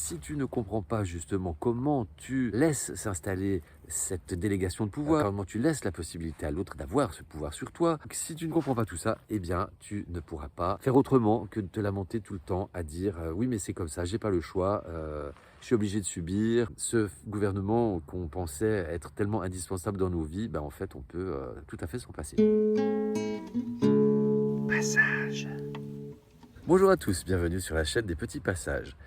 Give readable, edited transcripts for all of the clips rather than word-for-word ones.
si tu ne comprends pas justement comment tu laisses s'installer cette délégation de pouvoir, comment tu laisses la possibilité à l'autre d'avoir ce pouvoir sur toi, si tu ne comprends pas tout ça, eh bien, tu ne pourras pas faire autrement que de te lamenter tout le temps à dire oui, mais c'est comme ça, j'ai pas le choix, je suis obligé de subir. Ce gouvernement qu'on pensait être tellement indispensable dans nos vies, ben, en fait, on peut tout à fait s'en passer. Passage. Bonjour à tous, bienvenue sur la chaîne des petits passages.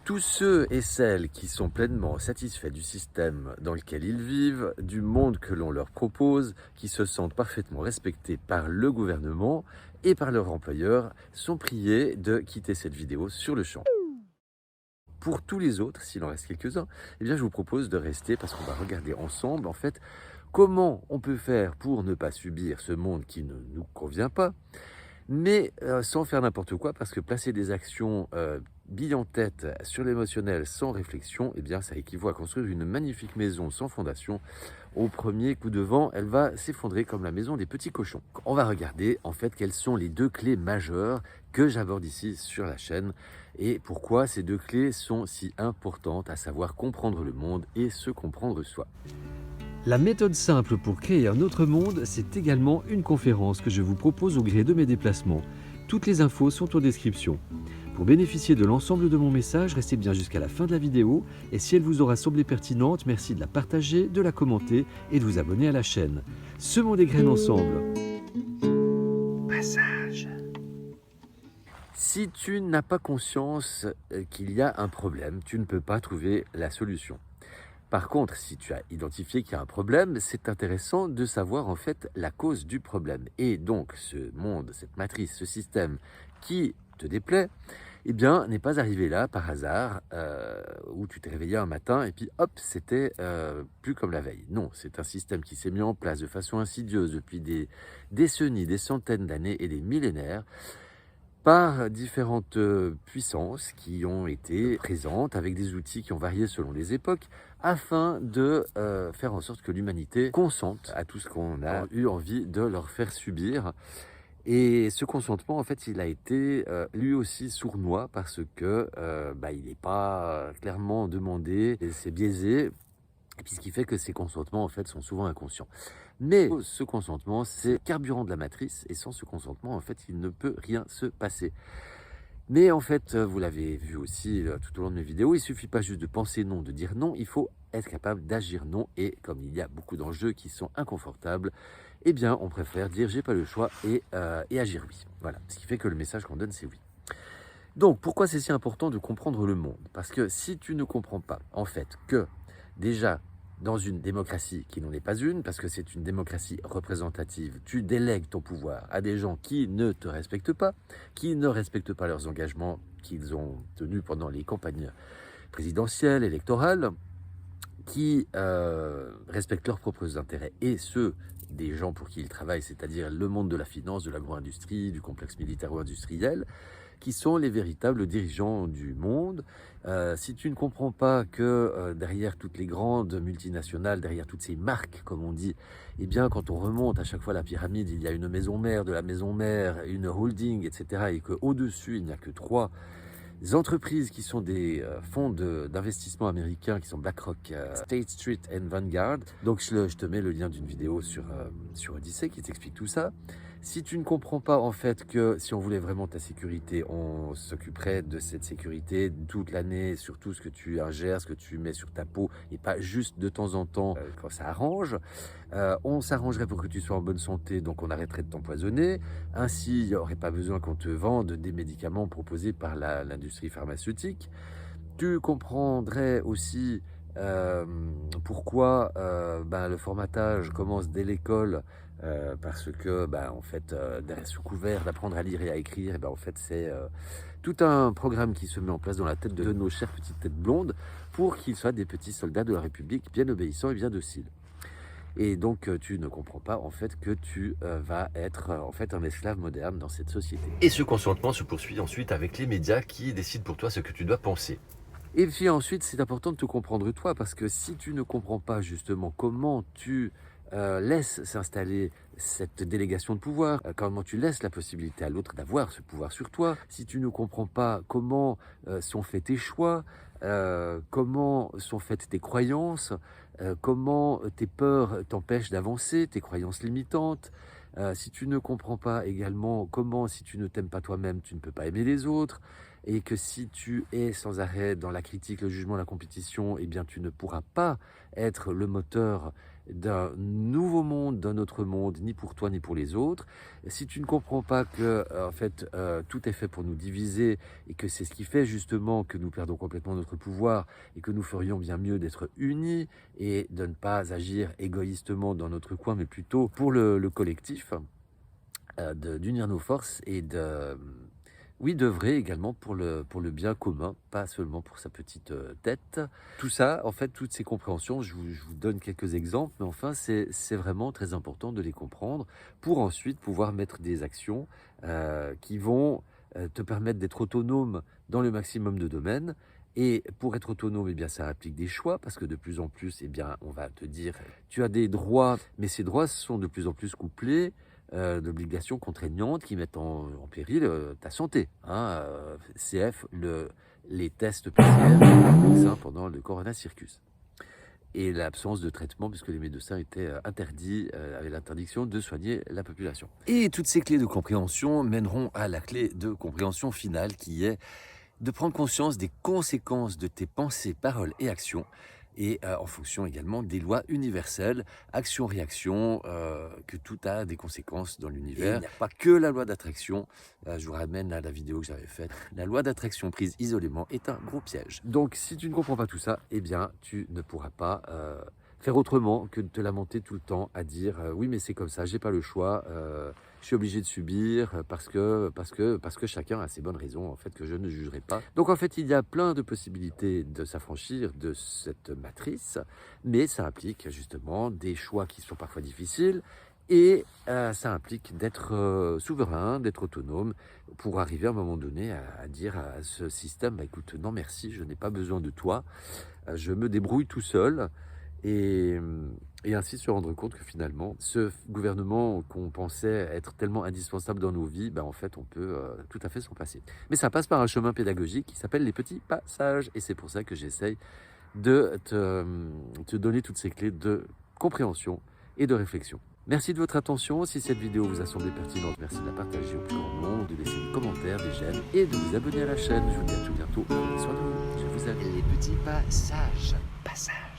Tous ceux et celles qui sont pleinement satisfaits du système dans lequel ils vivent, du monde que l'on leur propose, qui se sentent parfaitement respectés par le gouvernement et par leur employeur, sont priés de quitter cette vidéo sur le champ. Pour tous les autres, s'il en reste quelques-uns, eh bien je vous propose de rester parce qu'on va regarder ensemble en fait comment on peut faire pour ne pas subir ce monde qui ne nous convient pas, mais sans faire n'importe quoi, parce que placer des actions billes en tête sur l'émotionnel sans réflexion, eh bien ça équivaut à construire une magnifique maison sans fondation. Au premier coup de vent, elle va s'effondrer comme la maison des petits cochons. On va regarder en fait quelles sont les deux clés majeures que j'aborde ici sur la chaîne et pourquoi ces deux clés sont si importantes, à savoir comprendre le monde et se comprendre soi. La méthode simple pour créer un autre monde, c'est également une conférence que je vous propose au gré de mes déplacements. Toutes les infos sont en description. Pour bénéficier de l'ensemble de mon message, restez bien jusqu'à la fin de la vidéo et si elle vous aura semblé pertinente, merci de la partager, de la commenter et de vous abonner à la chaîne. Semons des graines ensemble. Passage. Si tu n'as pas conscience qu'il y a un problème, tu ne peux pas trouver la solution. Par contre, si tu as identifié qu'il y a un problème, c'est intéressant de savoir en fait la cause du problème. Et donc, ce monde, cette matrice, ce système qui te déplaît, eh bien, n'est pas arrivé là par hasard, où tu t'es réveillé un matin et puis hop, c'était plus comme la veille. Non, c'est un système qui s'est mis en place de façon insidieuse depuis des décennies, des centaines d'années et des millénaires, par différentes puissances qui ont été présentes avec des outils qui ont varié selon les époques afin de faire en sorte que l'humanité consente à tout ce qu'on a eu envie de leur faire subir. Et ce consentement, en fait, il a été lui aussi sournois parce que il n'est pas clairement demandé, et c'est biaisé. Et puis ce qui fait que ces consentements, en fait, sont souvent inconscients. Mais ce consentement, c'est le carburant de la matrice, et sans ce consentement, en fait, il ne peut rien se passer. Mais en fait, vous l'avez vu aussi tout au long de mes vidéos, il suffit pas juste de penser non, de dire non, il faut être capable d'agir non. Et comme il y a beaucoup d'enjeux qui sont inconfortables, eh bien, on préfère dire j'ai pas le choix et agir oui. Voilà, ce qui fait que le message qu'on donne, c'est oui. Donc, pourquoi c'est si important de comprendre le monde? Parce que si tu ne comprends pas, en fait, que déjà, dans une démocratie qui n'en est pas une, parce que c'est une démocratie représentative, tu délègues ton pouvoir à des gens qui ne te respectent pas, qui ne respectent pas leurs engagements qu'ils ont tenus pendant les campagnes présidentielles, électorales, qui respectent leurs propres intérêts et ceux des gens pour qui ils travaillent, c'est-à-dire le monde de la finance, de l'agro-industrie, du complexe militaro-industriel, qui sont les véritables dirigeants du monde. Si tu ne comprends pas que derrière toutes les grandes multinationales, derrière toutes ces marques, comme on dit, eh bien, quand on remonte à chaque fois la pyramide, il y a une maison mère, de la maison mère, une holding, etc. Et qu'au-dessus, il n'y a que trois entreprises qui sont des fonds d'investissement américains qui sont BlackRock, State Street et Vanguard. Donc je te mets le lien d'une vidéo sur Odyssey qui t'explique tout ça. Si tu ne comprends pas en fait que si on voulait vraiment ta sécurité, on s'occuperait de cette sécurité toute l'année, sur tout ce que tu ingères, ce que tu mets sur ta peau, et pas juste de temps en temps quand ça arrange. On s'arrangerait pour que tu sois en bonne santé, donc on arrêterait de t'empoisonner. Ainsi, il n'y aurait pas besoin qu'on te vende des médicaments proposés par l'industrie pharmaceutique. Tu comprendrais aussi pourquoi le formatage commence dès l'école, parce que en fait, sous couvert d'apprendre à lire et à écrire, en fait, c'est tout un programme qui se met en place dans la tête de nos chères petites têtes blondes pour qu'ils soient des petits soldats de la République bien obéissants et bien dociles. Et donc, tu ne comprends pas en fait que tu vas être en fait un esclave moderne dans cette société. Et ce consentement se poursuit ensuite avec les médias qui décident pour toi ce que tu dois penser. Et puis ensuite, c'est important de te comprendre toi, parce que si tu ne comprends pas justement comment tu laisses s'installer cette délégation de pouvoir, comment tu laisses la possibilité à l'autre d'avoir ce pouvoir sur toi, si tu ne comprends pas comment sont faits tes choix, comment sont faites tes croyances, comment tes peurs t'empêchent d'avancer, tes croyances limitantes, si tu ne comprends pas également comment, si tu ne t'aimes pas toi-même, tu ne peux pas aimer les autres, et que si tu es sans arrêt dans la critique, le jugement, la compétition, eh bien tu ne pourras pas être le moteur d'un nouveau monde, d'un autre monde, ni pour toi ni pour les autres. Si tu ne comprends pas que en fait tout est fait pour nous diviser et que c'est ce qui fait justement que nous perdons complètement notre pouvoir et que nous ferions bien mieux d'être unis et de ne pas agir égoïstement dans notre coin, mais plutôt pour le collectif, d'unir nos forces et de oui, d'œuvrer également pour le bien commun, pas seulement pour sa petite tête. Tout ça, en fait, toutes ces compréhensions, je vous donne quelques exemples, mais enfin, c'est vraiment très important de les comprendre pour ensuite pouvoir mettre des actions qui vont te permettre d'être autonome dans le maximum de domaines. Et pour être autonome, eh bien, ça implique des choix, parce que de plus en plus, eh bien, on va te dire, tu as des droits, mais ces droits sont de plus en plus couplés d'obligations contraignantes qui mettent en péril ta santé. Hein, CF, les tests PCR pendant le Corona Circus. Et l'absence de traitement, puisque les médecins étaient interdits, avaient l'interdiction de soigner la population. Et toutes ces clés de compréhension mèneront à la clé de compréhension finale, qui est de prendre conscience des conséquences de tes pensées, paroles et actions, et en fonction également des lois universelles, action-réaction, que tout a des conséquences dans l'univers. Il n'y a pas que la loi d'attraction, je vous ramène à la vidéo que j'avais faite, la loi d'attraction prise isolément est un gros piège. Donc si tu ne comprends pas tout ça, eh bien tu ne pourras pas faire autrement que de te lamenter tout le temps à dire oui mais c'est comme ça, j'ai pas le choix, je suis obligé de subir parce que chacun a ses bonnes raisons en fait que je ne jugerai pas. Donc en fait il y a plein de possibilités de s'affranchir de cette matrice, mais ça implique justement des choix qui sont parfois difficiles et ça implique d'être souverain, d'être autonome pour arriver à un moment donné à dire à ce système bah, écoute non merci, je n'ai pas besoin de toi, je me débrouille tout seul. Et ainsi se rendre compte que finalement, ce gouvernement qu'on pensait être tellement indispensable dans nos vies, ben en fait, on peut tout à fait s'en passer. Mais ça passe par un chemin pédagogique qui s'appelle les petits passages. Et c'est pour ça que j'essaye de te donner toutes ces clés de compréhension et de réflexion. Merci de votre attention. Si cette vidéo vous a semblé pertinente, merci de la partager au plus grand nombre, de laisser des commentaires, des j'aime et de vous abonner à la chaîne. Je vous dis à tout bientôt. Prenez soin de vous. Je vous aime. Les petits passages. Passages.